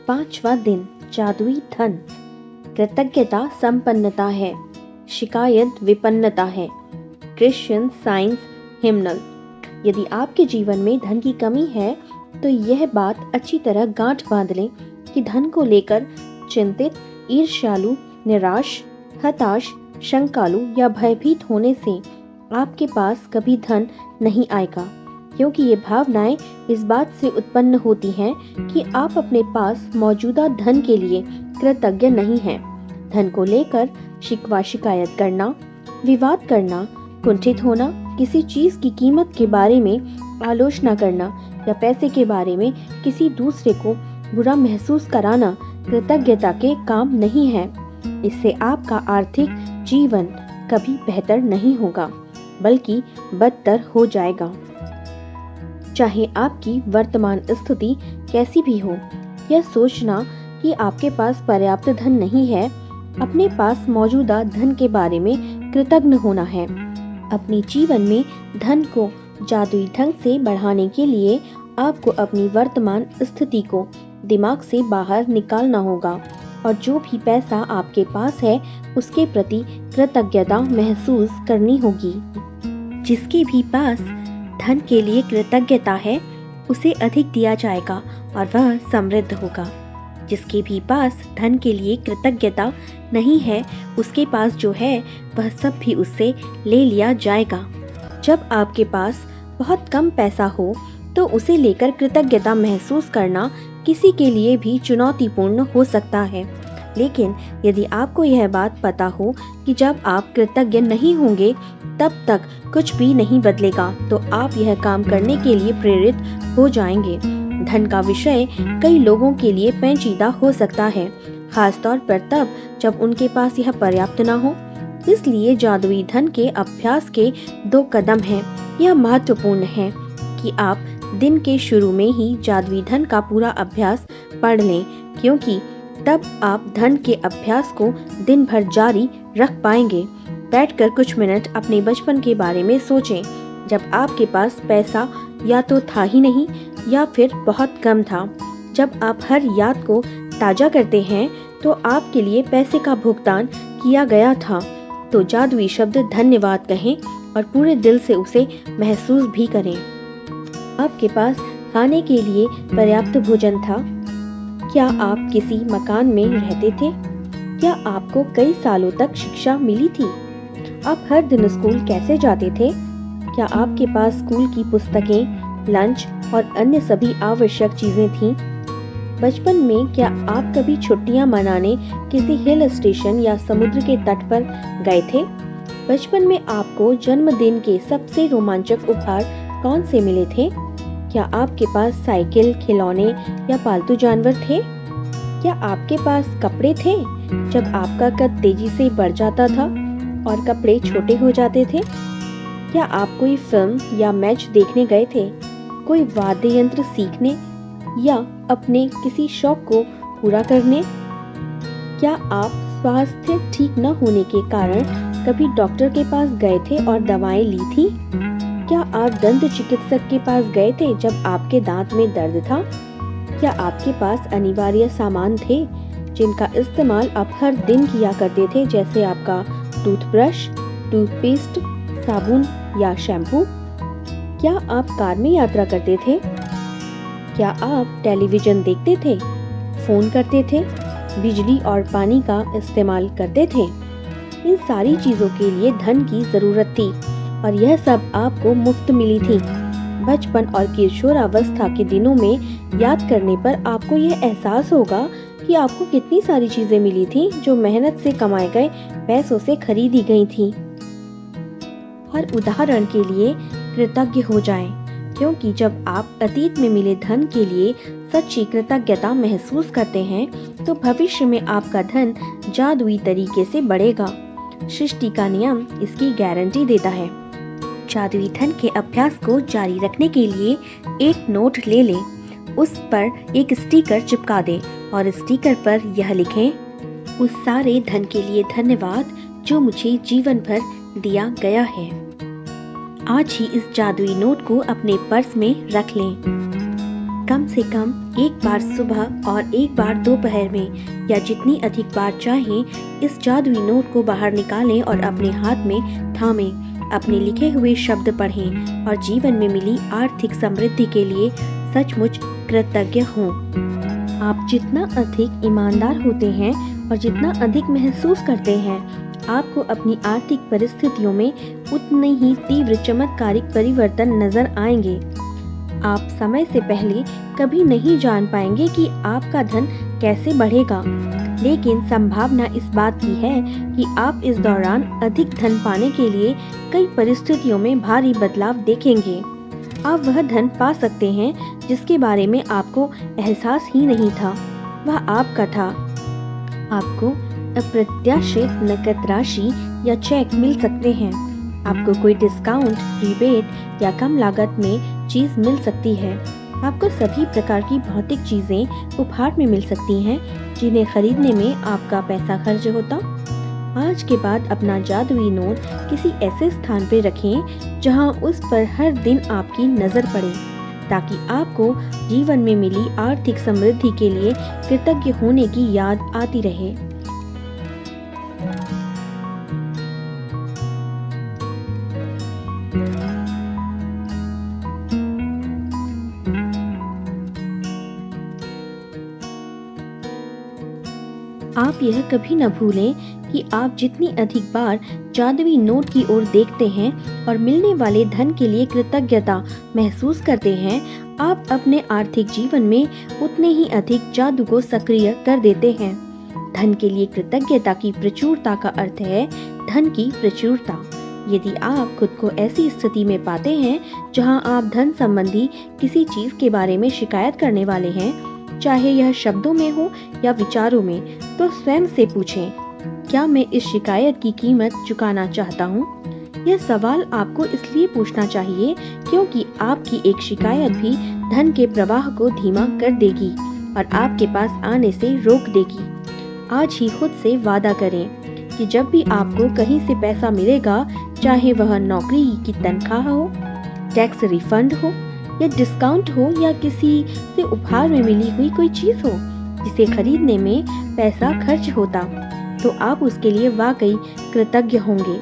पांचवा दिन जादुई धन। कृतज्ञता संपन्नता है, शिकायत विपन्नता है। Christian Science hymnal. यदि आपके जीवन में धन की कमी है तो यह बात अच्छी तरह गांठ बांध लें कि धन को लेकर चिंतित, ईर्ष्यालु, निराश, हताश, शंकालु या भयभीत होने से आपके पास कभी धन नहीं आएगा, क्योंकि ये भावनाएं इस बात से उत्पन्न होती हैं कि आप अपने पास मौजूदा धन के लिए कृतज्ञ नहीं हैं। धन को लेकर शिकवा शिकायत करना, विवाद करना, कुंठित होना, किसी चीज की कीमत के बारे में आलोचना करना या पैसे के बारे में किसी दूसरे को बुरा महसूस कराना कृतज्ञता के काम नहीं है। इससे आपका आर्थिक जीवन कभी बेहतर नहीं होगा, बल्कि बदतर हो जाएगा। चाहे आपकी वर्तमान स्थिति कैसी भी हो, यह सोचना कि आपके पास पर्याप्त धन नहीं है, अपने पास मौजूदा धन के बारे में कृतज्ञ होना है। अपनी जीवन में धन को जादुई ढंग से बढ़ाने के लिए आपको अपनी वर्तमान स्थिति को दिमाग से बाहर निकालना होगा और जो भी पैसा आपके पास है उसके प्रति कृतज्ञता महसूस करनी होगी। जिसके भी पास धन के लिए कृतज्ञता है उसे अधिक दिया जाएगा और वह समृद्ध होगा। जिसके भी पास धन के लिए कृतज्ञता नहीं है उसके पास जो है वह सब भी उससे ले लिया जाएगा। जब आपके पास बहुत कम पैसा हो तो उसे लेकर कृतज्ञता महसूस करना किसी के लिए भी चुनौतीपूर्ण हो सकता है, लेकिन यदि आपको यह बात पता हो कि जब आप कृतज्ञ नहीं होंगे तब तक कुछ भी नहीं बदलेगा, तो आप यह काम करने के लिए प्रेरित हो जाएंगे। धन का विषय कई लोगों के लिए पेचीदा हो सकता है, खासतौर पर तब जब उनके पास यह पर्याप्त ना हो। इसलिए जादुई धन के अभ्यास के 2 कदम हैं। यह महत्वपूर्ण है कि आप दिन के शुरू में ही जादुई धन का पूरा अभ्यास पढ़ लें, क्योंकि तब आप धन के अभ्यास को दिन भर जारी रख पाएंगे। बैठकर कुछ मिनट अपने बचपन के बारे में सोचें, जब आपके पास पैसा या तो था ही नहीं या फिर बहुत कम था। जब आप हर याद को ताजा करते हैं तो आपके लिए पैसे का भुगतान किया गया था। तो जादुई शब्द धन्यवाद कहें और पूरे दिल से उसे महसूस भी करें। आपके पास खाने के लिए पर्याप्त भोजन था? क्या आप किसी मकान में रहते थे? क्या आपको कई सालों तक शिक्षा मिली थी? आप हर दिन स्कूल कैसे जाते थे? क्या आपके पास स्कूल की पुस्तकें, लंच और अन्य सभी आवश्यक चीजें थीं? बचपन में क्या आप कभी छुट्टियां मनाने किसी हिल स्टेशन या समुद्र के तट पर गए थे? बचपन में आपको जन्मदिन के सबसे रोमांचक उपहार कौन से मिले थे? क्या आपके पास साइकिल, खिलौने या पालतू जानवर थे? क्या आपके पास कपड़े थे जब आपका कद तेजी से बढ़ जाता था और कपड़े छोटे हो जाते थे? क्या आप कोई फिल्म या मैच देखने गए थे? कोई वाद्य यंत्र सीखने या अपने किसी शौक को पूरा करने? क्या आप स्वास्थ्य ठीक न होने के कारण कभी डॉक्टर के पास गए थे और दवाएं ली थी? क्या आप दंत चिकित्सक के पास गए थे जब आपके दांत में दर्द था? क्या आपके पास अनिवार्य सामान थे जिनका इस्तेमाल आप हर दिन किया करते थे, जैसे आपका टूथब्रश, टूथपेस्ट, साबुन या शैम्पू? क्या आप कार में यात्रा करते थे? क्या आप टेलीविजन देखते थे, फोन करते थे, बिजली और पानी का इस्तेमाल करते थे? इन सारी चीजों के लिए धन की जरूरत थी और यह सब आपको मुफ्त मिली थी। बचपन और किशोरावस्था के दिनों में याद करने पर आपको यह एहसास होगा कि आपको कितनी सारी चीजें मिली थी जो मेहनत से कमाए गए पैसों से खरीदी गई थी। हर उदाहरण के लिए कृतज्ञ हो जाएं, क्योंकि जब आप अतीत में मिले धन के लिए सच्ची कृतज्ञता महसूस करते हैं तो भविष्य में आपका धन जादुई तरीके से बढ़ेगा। सृष्टि का नियम इसकी गारंटी देता है। जादुई धन के अभ्यास को जारी रखने के लिए एक नोट ले लें, उस पर एक स्टिकर चिपका दें और स्टिकर पर यह लिखें, उस सारे धन के लिए धन्यवाद जो मुझे जीवन भर दिया गया है। आज ही इस जादुई नोट को अपने पर्स में रख लें। कम से कम एक बार सुबह और एक बार दोपहर में या जितनी अधिक बार चाहें इस जादुई नोट को बाहर निकालें और अपने हाथ में थामें। अपने लिखे हुए शब्द पढ़ें और जीवन में मिली आर्थिक समृद्धि के लिए सचमुच कृतज्ञ हों। आप जितना अधिक ईमानदार होते हैं और जितना अधिक महसूस करते हैं, आपको अपनी आर्थिक परिस्थितियों में उतने ही तीव्र चमत्कारिक परिवर्तन नजर आएंगे। आप समय से पहले कभी नहीं जान पाएंगे कि आपका धन कैसे बढ़ेगा, लेकिन संभावना इस बात की है कि आप इस दौरान अधिक धन पाने के लिए कई परिस्थितियों में भारी बदलाव देखेंगे। आप वह धन पा सकते हैं जिसके बारे में आपको एहसास ही नहीं था, वह आपका था। आपको अप्रत्याशित नकद राशि या चेक मिल सकते हैं। आपको कोई डिस्काउंट, रिबेट या कम लागत में चीज मिल सकती है। आपको सभी प्रकार की भौतिक चीजें उपहार में मिल सकती हैं जिन्हें खरीदने में आपका पैसा खर्च होता। आज के बाद अपना जादुई नोट किसी ऐसे स्थान पर रखें जहां उस पर हर दिन आपकी नजर पड़े, ताकि आपको जीवन में मिली आर्थिक समृद्धि के लिए कृतज्ञ होने की याद आती रहे। आप यह कभी न भूलें कि आप जितनी अधिक बार जादुई नोट की ओर देखते हैं और मिलने वाले धन के लिए कृतज्ञता महसूस करते हैं, आप अपने आर्थिक जीवन में उतने ही अधिक जादू को सक्रिय कर देते हैं। धन के लिए कृतज्ञता की प्रचुरता का अर्थ है धन की प्रचुरता। यदि आप खुद को ऐसी स्थिति में पाते हैं जहां आप धन संबंधी किसी चीज के बारे में शिकायत करने वाले हैं, चाहे यह शब्दों में हो या विचारों में, तो स्वयं से पूछें, क्या मैं इस शिकायत की कीमत चुकाना चाहता हूँ? यह सवाल आपको इसलिए पूछना चाहिए क्योंकि आपकी एक शिकायत भी धन के प्रवाह को धीमा कर देगी और आपके पास आने से रोक देगी। आज ही खुद से वादा करें कि जब भी आपको कहीं से पैसा मिलेगा, चाहे वह नौकरी की तनख्वाह हो, टैक्स रिफंड हो या डिस्काउंट हो या किसी से उपहार में मिली हुई कोई चीज हो जिसे खरीदने में पैसा खर्च होता, तो आप उसके लिए वाकई कृतज्ञ होंगे।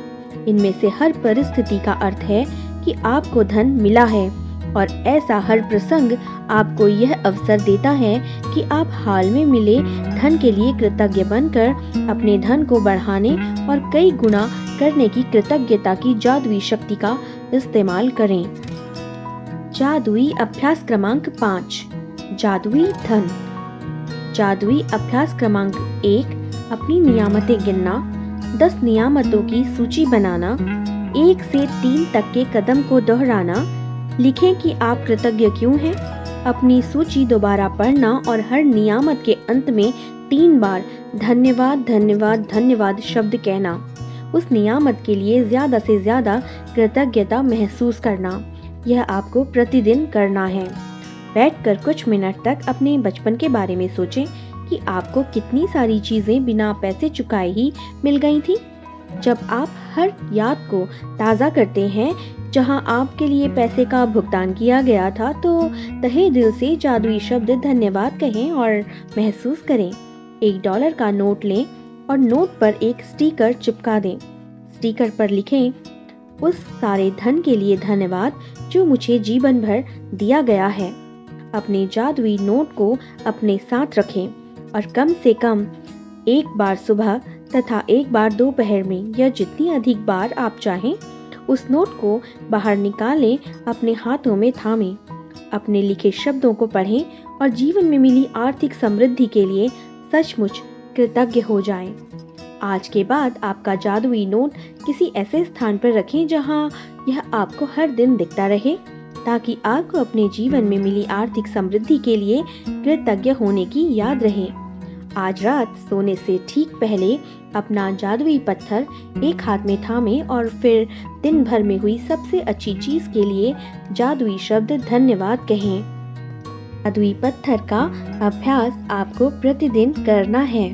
इनमें से हर परिस्थिति का अर्थ है कि आपको धन मिला है और ऐसा हर प्रसंग आपको यह अवसर देता है कि आप हाल में मिले धन के लिए कृतज्ञ बनकर अपने धन को बढ़ाने और कई गुना करने की कृतज्ञता की जादुई शक्ति का इस्तेमाल करें। जादुई अभ्यास क्रमांक 5, जादुई धन। जादुई अभ्यास क्रमांक 1, अपनी नियामतें गिनना। 10 नियामतों की सूची बनाना। 1 से 3 तक के कदम को दोहराना। लिखें कि आप कृतज्ञ क्यों हैं। अपनी सूची दोबारा पढ़ना और हर नियामत के अंत में 3 बार धन्यवाद धन्यवाद धन्यवाद शब्द कहना। उस नियामत के लिए ज्यादा से ज्यादा कृतज्ञता महसूस करना। यह आपको प्रतिदिन करना है। बैठकर कुछ मिनट तक अपने बचपन के बारे में सोचें कि आपको कितनी सारी चीजें बिना पैसे चुकाए ही मिल गई थी। जब आप हर याद को ताज़ा करते हैं जहां आपके लिए पैसे का भुगतान किया गया था, तो तहे दिल से जादुई शब्द धन्यवाद कहें और महसूस करें। $1 का नोट लें और नोट पर एक स्टिकर चिपका दें। स्टिकर पर लिखें, उस सारे धन के लिए धन्यवाद जो मुझे जीवन भर दिया गया है। अपने जादुई नोट को अपने साथ रखें और कम से कम एक बार सुबह तथा एक बार दोपहर में या जितनी अधिक बार आप चाहें उस नोट को बाहर निकालें, अपने हाथों में थामें, अपने लिखे शब्दों को पढ़ें और जीवन में मिली आर्थिक समृद्धि के लिए सचमुच कृतज्ञ हो जाएं। आज के बाद आपका जादुई नोट किसी ऐसे स्थान पर रखें जहां यह आपको हर दिन दिखता रहे, ताकि आपको अपने जीवन में मिली आर्थिक समृद्धि के लिए कृतज्ञ होने की याद रहे। आज रात सोने से ठीक पहले अपना जादुई पत्थर एक हाथ में थामें और फिर दिन भर में हुई सबसे अच्छी चीज के लिए जादुई शब्द धन्यवाद कहें। जादुई पत्थर का अभ्यास आपको प्रतिदिन करना है।